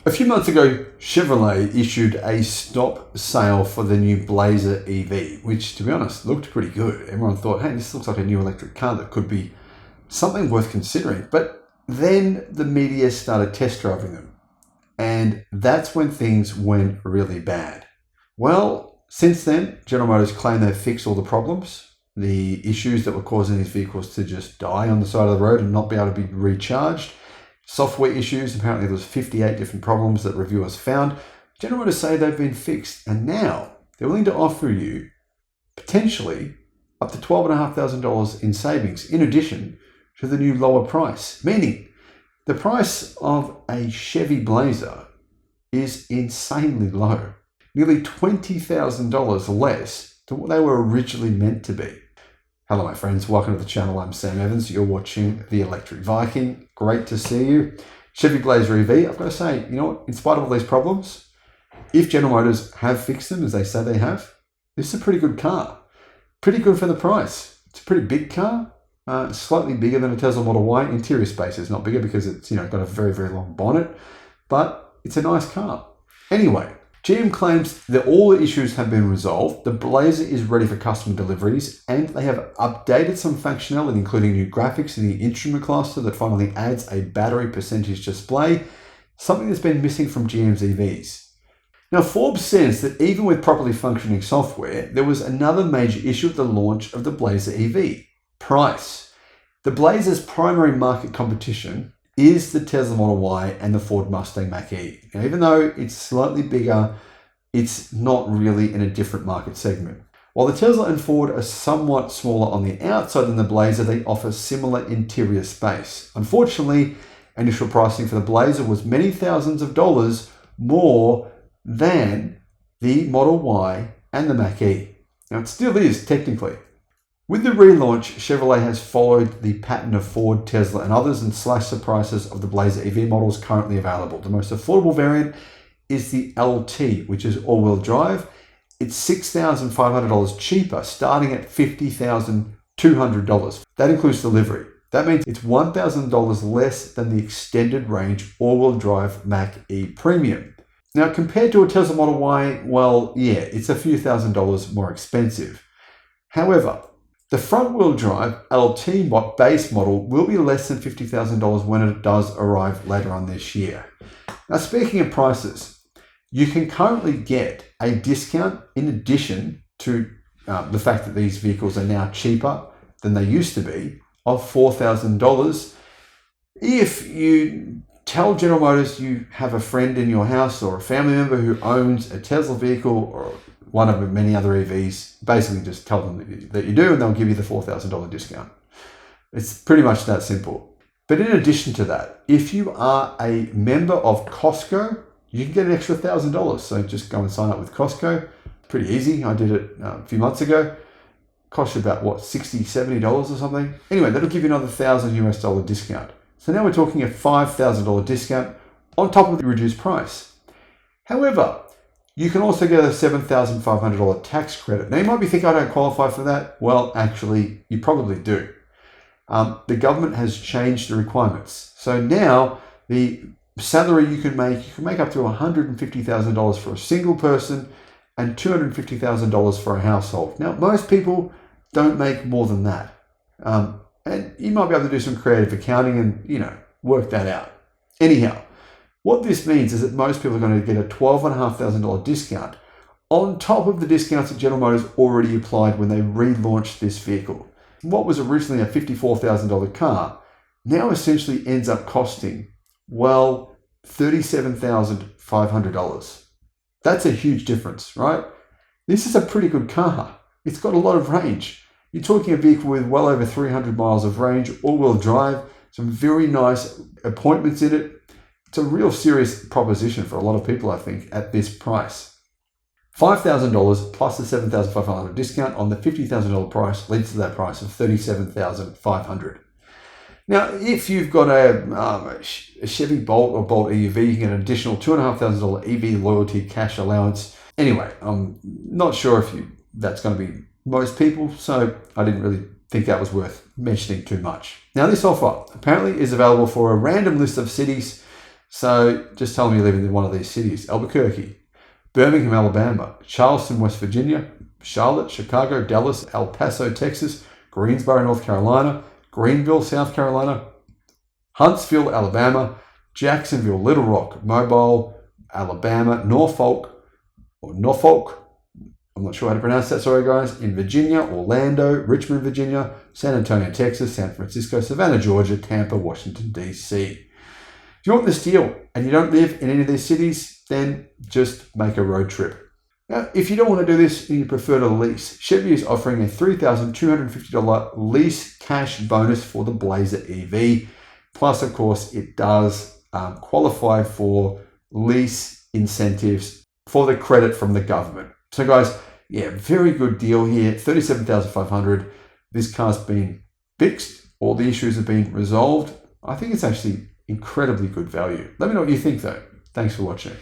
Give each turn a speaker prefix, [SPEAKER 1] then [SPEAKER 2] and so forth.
[SPEAKER 1] A few months ago, Chevrolet issued a stop sale for the new Blazer EV, which, to be honest, looked pretty good. Everyone thought, hey, this looks like a new electric car that could be something worth considering. But then the media started test driving them, and that's when things went really bad. Well, since then, General Motors claim they've fixed all the problems, the issues that were causing these vehicles to just die on the side of the road and not be able to be recharged. Software issues, apparently there was 58 different problems that reviewers found. General Motors say they've been fixed, and now they're willing to offer you potentially up to $12,500 in savings in addition to the new lower price, meaning the price of a Chevy Blazer is insanely low, nearly $20,000 less than what they were originally meant to be. Hello my friends, welcome to the channel. I'm Sam Evans. You're watching the Electric Viking. Great to see you. Chevy Blazer EV, I've got to say, you know what, in spite of all these problems, if General Motors have fixed them as they say they have, this is a pretty good car. Pretty good for the price. It's a pretty big car, slightly bigger than a Tesla Model Y. Interior space is not bigger because it's got a very, very long bonnet, but it's a nice car. Anyway, GM claims that all the issues have been resolved, the Blazer is ready for customer deliveries, and they have updated some functionality, including new graphics in the instrument cluster that finally adds a battery percentage display, something that's been missing from GM's EVs. Now, Forbes says that even with properly functioning software, there was another major issue at the launch of the Blazer EV: price. The Blazer's primary market competition is the Tesla Model Y and the Ford Mustang Mach-E. Now, even though it's slightly bigger, it's not really in a different market segment. While the Tesla and Ford are somewhat smaller on the outside than the Blazer, they offer similar interior space. Unfortunately, initial pricing for the Blazer was many thousands of dollars more than the Model Y and the Mach-E. Now, it still is technically. With the relaunch, Chevrolet has followed the pattern of Ford, Tesla, and others and slashed the prices of the Blazer EV models currently available. The most affordable variant is the LT, which is all-wheel drive. It's $6,500 cheaper, starting at $50,200. That includes delivery. That means it's $1,000 less than the extended range all-wheel drive Mach-E Premium. Now, compared to a Tesla Model Y, well, yeah, it's a few $1,000s more expensive. However, the front-wheel drive LT base model will be less than $50,000 when it does arrive later on this year. Now, speaking of prices, you can currently get a discount in addition to the fact that these vehicles are now cheaper than they used to be, of $4,000 if you tell General Motors you have a friend in your house or a family member who owns a Tesla vehicle or one of many other EVs. Basically just tell them that you do and they'll give you the $4,000 discount. It's pretty much that simple. But in addition to that, if you are a member of Costco, you can get an extra $1,000. So just go and sign up with Costco. Pretty easy. I did it a few months ago. Cost you about $60, $70 or something. Anyway, that'll give you another $1,000 discount. So now we're talking a $5,000 discount on top of the reduced price. However, you can also get a $7,500 tax credit. Now you might be thinking, I don't qualify for that. Well, actually, you probably do. The government has changed the requirements. So now the salary you can make up to $150,000 for a single person and $250,000 for a household. Now, most people don't make more than that. And you might be able to do some creative accounting and, work that out. Anyhow, what this means is that most people are going to get a $12,500 discount on top of the discounts that General Motors already applied when they relaunched this vehicle. What was originally a $54,000 car now essentially ends up costing, well, $37,500. That's a huge difference, right? This is a pretty good car. It's got a lot of range. You're talking a vehicle with well over 300 miles of range, all-wheel drive, some very nice appointments in it. It's a real serious proposition for a lot of people, I think, at this price. $5,000 plus the $7,500 discount on the $50,000 price leads to that price of $37,500. Now, if you've got a Chevy Bolt or Bolt EV, you can get an additional $2,500 EV loyalty cash allowance. Anyway, I'm not sure if that's going to be most people, so I didn't really think that was worth mentioning too much. Now, this offer apparently is available for a random list of cities So just tell me you live in one of these cities: Albuquerque, Birmingham, Alabama, Charleston, West Virginia, Charlotte, Chicago, Dallas, El Paso, Texas, Greensboro, North Carolina, Greenville, South Carolina, Huntsville, Alabama, Jacksonville, Little Rock, Mobile, Alabama, Norfolk, I'm not sure how to pronounce that, sorry guys, in Virginia, Orlando, Richmond, Virginia, San Antonio, Texas, San Francisco, Savannah, Georgia, Tampa, Washington, D.C. If you want this deal and you don't live in any of these cities, then just make a road trip. Now, if you don't want to do this and you prefer to lease, Chevy is offering a $3,250 lease cash bonus for the Blazer EV. Plus, of course, it does qualify for lease incentives for the credit from the government. So guys, yeah, very good deal here. $37,500. This car's been fixed. All the issues have been resolved. I think it's actually incredibly good value. Let me know what you think though. Thanks for watching.